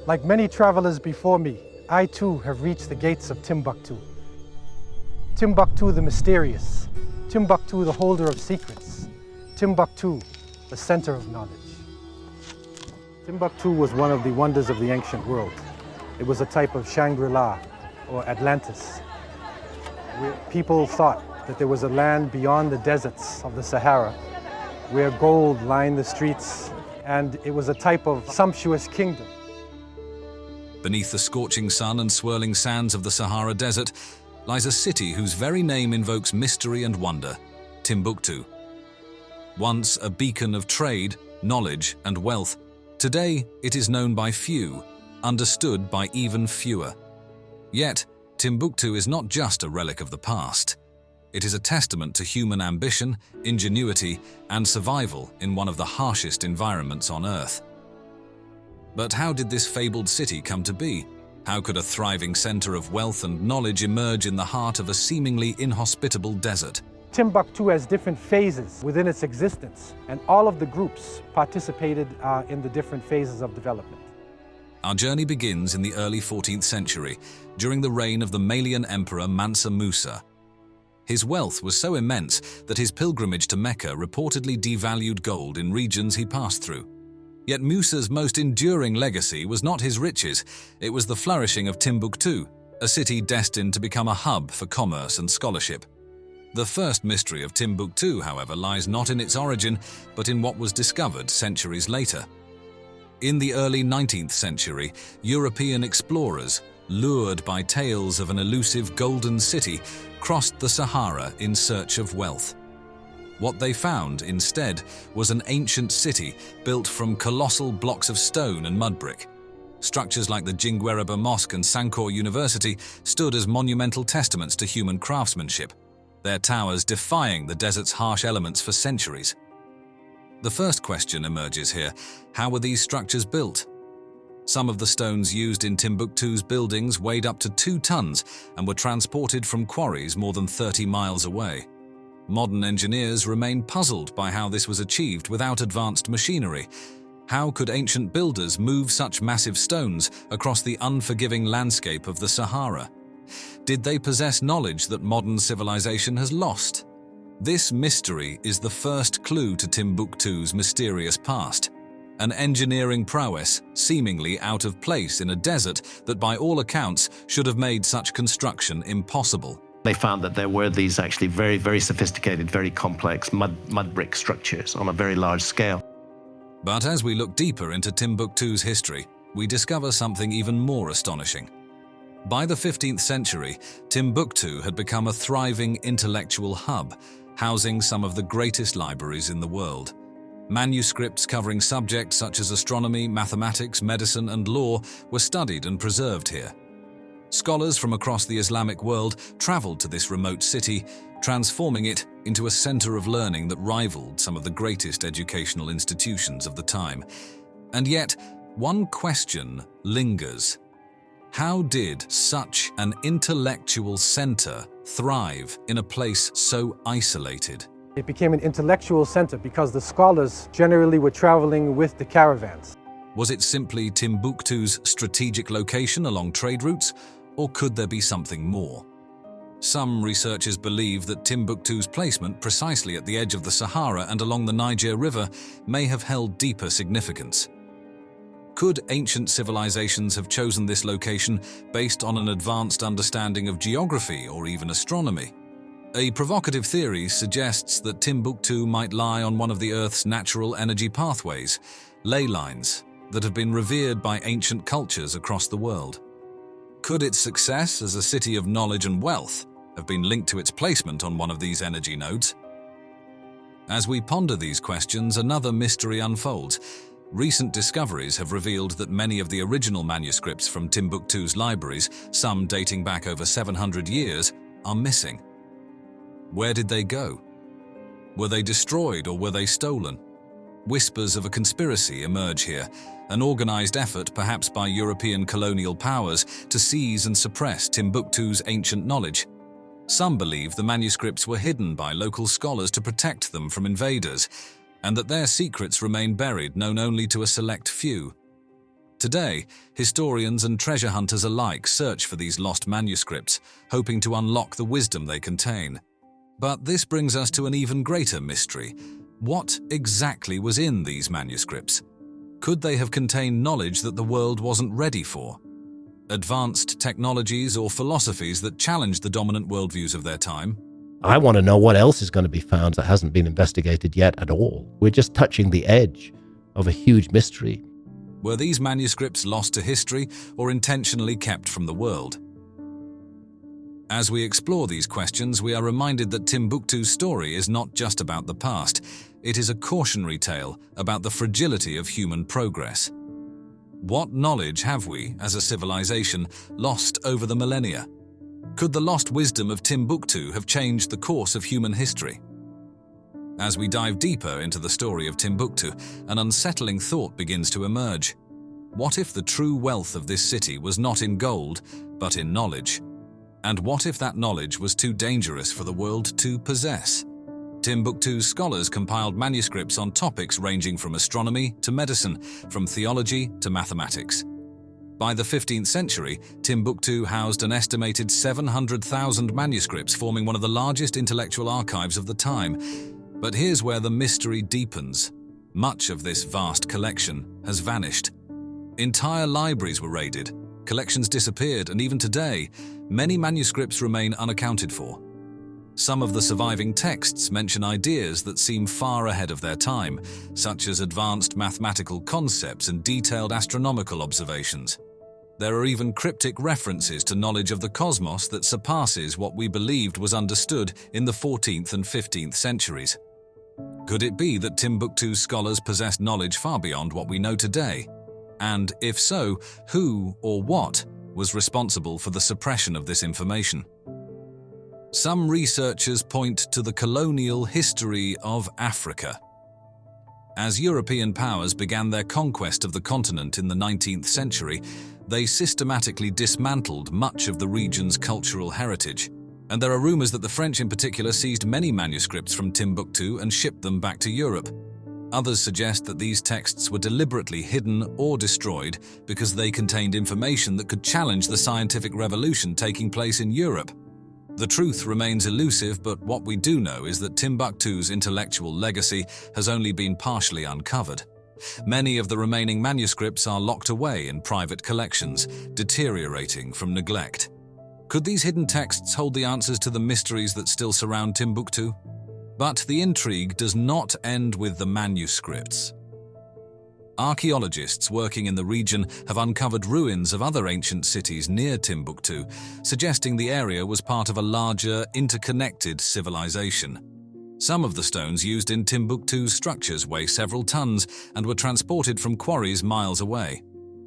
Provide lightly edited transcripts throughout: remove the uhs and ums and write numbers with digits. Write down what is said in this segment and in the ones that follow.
Like many travelers before me, I too have reached the gates of Timbuktu. Timbuktu the mysterious, Timbuktu the holder of secrets, Timbuktu the center of knowledge. Timbuktu was one of the wonders of the ancient world. It was a type of Shangri-La or Atlantis, where people thought that there was a land beyond the deserts of the Sahara, where gold lined the streets, and it was a type of sumptuous kingdom. Beneath the scorching sun and swirling sands of the Sahara Desert lies a city whose very name invokes mystery and wonder, Timbuktu. Once a beacon of trade, knowledge, and wealth, today it is known by few, understood by even fewer. Yet, Timbuktu is not just a relic of the past. It is a testament to human ambition, ingenuity, and survival in one of the harshest environments on Earth. But how did this fabled city come to be? How could a thriving center of wealth and knowledge emerge in the heart of a seemingly inhospitable desert? Timbuktu has different phases within its existence, and all of the groups participated in the different phases of development. Our journey begins in the early 14th century, during the reign of the Malian emperor Mansa Musa. His wealth was so immense that his pilgrimage to Mecca reportedly devalued gold in regions he passed through. Yet Musa's most enduring legacy was not his riches, it was the flourishing of Timbuktu, a city destined to become a hub for commerce and scholarship. The first mystery of Timbuktu, however, lies not in its origin, but in what was discovered centuries later. In the early 19th century, European explorers, lured by tales of an elusive golden city, crossed the Sahara in search of wealth. What they found, instead, was an ancient city built from colossal blocks of stone and mud brick. Structures like the Jingwereber Mosque and Sankore University stood as monumental testaments to human craftsmanship, their towers defying the desert's harsh elements for centuries. The first question emerges here: how were these structures built? Some of the stones used in Timbuktu's buildings weighed up to 2 tons and were transported from quarries more than 30 miles away. Modern engineers remain puzzled by how this was achieved without advanced machinery. How could ancient builders move such massive stones across the unforgiving landscape of the Sahara? Did they possess knowledge that modern civilization has lost? This mystery is the first clue to Timbuktu's mysterious past. An engineering prowess seemingly out of place in a desert that by all accounts should have made such construction impossible. They found that there were these actually very, very sophisticated, very complex mud brick structures on a very large scale. But as we look deeper into Timbuktu's history, we discover something even more astonishing. By the 15th century, Timbuktu had become a thriving intellectual hub, housing some of the greatest libraries in the world. Manuscripts covering subjects such as astronomy, mathematics, medicine, and law were studied and preserved here. Scholars from across the Islamic world traveled to this remote city, transforming it into a center of learning that rivaled some of the greatest educational institutions of the time. And yet, one question lingers. How did such an intellectual center thrive in a place so isolated? It became an intellectual center because the scholars generally were traveling with the caravans. Was it simply Timbuktu's strategic location along trade routes, or could there be something more? Some researchers believe that Timbuktu's placement precisely at the edge of the Sahara and along the Niger River may have held deeper significance. Could ancient civilizations have chosen this location based on an advanced understanding of geography or even astronomy? A provocative theory suggests that Timbuktu might lie on one of the Earth's natural energy pathways, ley lines, that have been revered by ancient cultures across the world. Could its success as a city of knowledge and wealth have been linked to its placement on one of these energy nodes? As we ponder these questions, another mystery unfolds. Recent discoveries have revealed that many of the original manuscripts from Timbuktu's libraries, some dating back over 700 years, are missing. Where did they go? Were they destroyed or were they stolen? Whispers of a conspiracy emerge here, an organized effort perhaps by European colonial powers to seize and suppress Timbuktu's ancient knowledge. Some believe the manuscripts were hidden by local scholars to protect them from invaders, and that their secrets remain buried, known only to a select few. Today, historians and treasure hunters alike search for these lost manuscripts, hoping to unlock the wisdom they contain. But this brings us to an even greater mystery. What exactly was in these manuscripts? Could they have contained knowledge that the world wasn't ready for? Advanced technologies or philosophies that challenged the dominant worldviews of their time? I want to know what else is going to be found that hasn't been investigated yet at all. We're just touching the edge of a huge mystery. Were these manuscripts lost to history or intentionally kept from the world? As we explore these questions, we are reminded that Timbuktu's story is not just about the past. It is a cautionary tale about the fragility of human progress. What knowledge have we, as a civilization, lost over the millennia? Could the lost wisdom of Timbuktu have changed the course of human history? As we dive deeper into the story of Timbuktu, an unsettling thought begins to emerge. What if the true wealth of this city was not in gold, but in knowledge? And what if that knowledge was too dangerous for the world to possess? Timbuktu's scholars compiled manuscripts on topics ranging from astronomy to medicine, from theology to mathematics. By the 15th century, Timbuktu housed an estimated 700,000 manuscripts, forming one of the largest intellectual archives of the time. But here's where the mystery deepens. Much of this vast collection has vanished. Entire libraries were raided, collections disappeared, and even today, many manuscripts remain unaccounted for. Some of the surviving texts mention ideas that seem far ahead of their time, such as advanced mathematical concepts and detailed astronomical observations. There are even cryptic references to knowledge of the cosmos that surpasses what we believed was understood in the 14th and 15th centuries. Could it be that Timbuktu's scholars possessed knowledge far beyond what we know today? And if so, who or what was responsible for the suppression of this information? Some researchers point to the colonial history of Africa. As European powers began their conquest of the continent in the 19th century, they systematically dismantled much of the region's cultural heritage. And there are rumors that the French in particular seized many manuscripts from Timbuktu and shipped them back to Europe. Others suggest that these texts were deliberately hidden or destroyed because they contained information that could challenge the scientific revolution taking place in Europe. The truth remains elusive, but what we do know is that Timbuktu's intellectual legacy has only been partially uncovered. Many of the remaining manuscripts are locked away in private collections, deteriorating from neglect. Could these hidden texts hold the answers to the mysteries that still surround Timbuktu? But the intrigue does not end with the manuscripts. Archaeologists working in the region have uncovered ruins of other ancient cities near Timbuktu, suggesting the area was part of a larger, interconnected civilization. Some of the stones used in Timbuktu's structures weigh several tons and were transported from quarries miles away.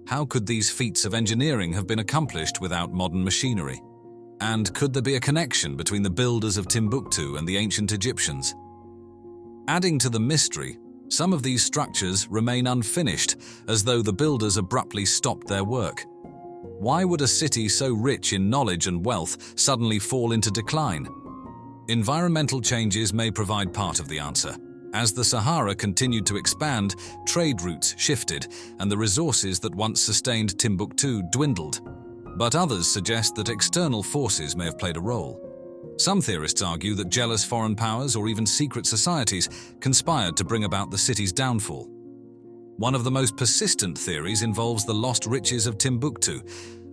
How could these feats of engineering have been accomplished without modern machinery? And could there be a connection between the builders of Timbuktu and the ancient Egyptians? Adding to the mystery, some of these structures remain unfinished, as though the builders abruptly stopped their work. Why would a city so rich in knowledge and wealth suddenly fall into decline? Environmental changes may provide part of the answer. As the Sahara continued to expand, trade routes shifted, and the resources that once sustained Timbuktu dwindled. But others suggest that external forces may have played a role. Some theorists argue that jealous foreign powers or even secret societies conspired to bring about the city's downfall. One of the most persistent theories involves the lost riches of Timbuktu.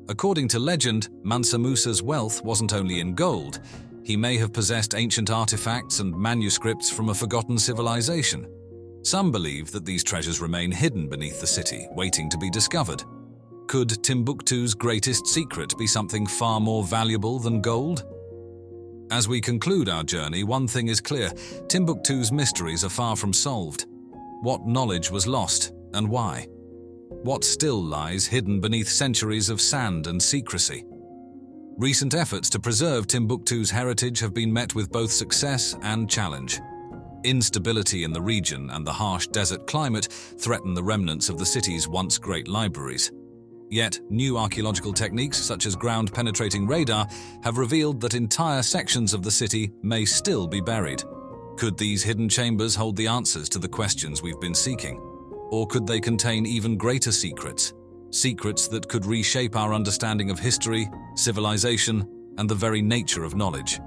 According to legend, Mansa Musa's wealth wasn't only in gold. He may have possessed ancient artifacts and manuscripts from a forgotten civilization. Some believe that these treasures remain hidden beneath the city, waiting to be discovered. Could Timbuktu's greatest secret be something far more valuable than gold? As we conclude our journey, one thing is clear: Timbuktu's mysteries are far from solved. What knowledge was lost, and why? What still lies hidden beneath centuries of sand and secrecy? Recent efforts to preserve Timbuktu's heritage have been met with both success and challenge. Instability in the region and the harsh desert climate threaten the remnants of the city's once great libraries. Yet, new archaeological techniques such as ground-penetrating radar have revealed that entire sections of the city may still be buried. Could these hidden chambers hold the answers to the questions we've been seeking? Or could they contain even greater secrets? secrets that could reshape our understanding of history, civilization, and the very nature of knowledge.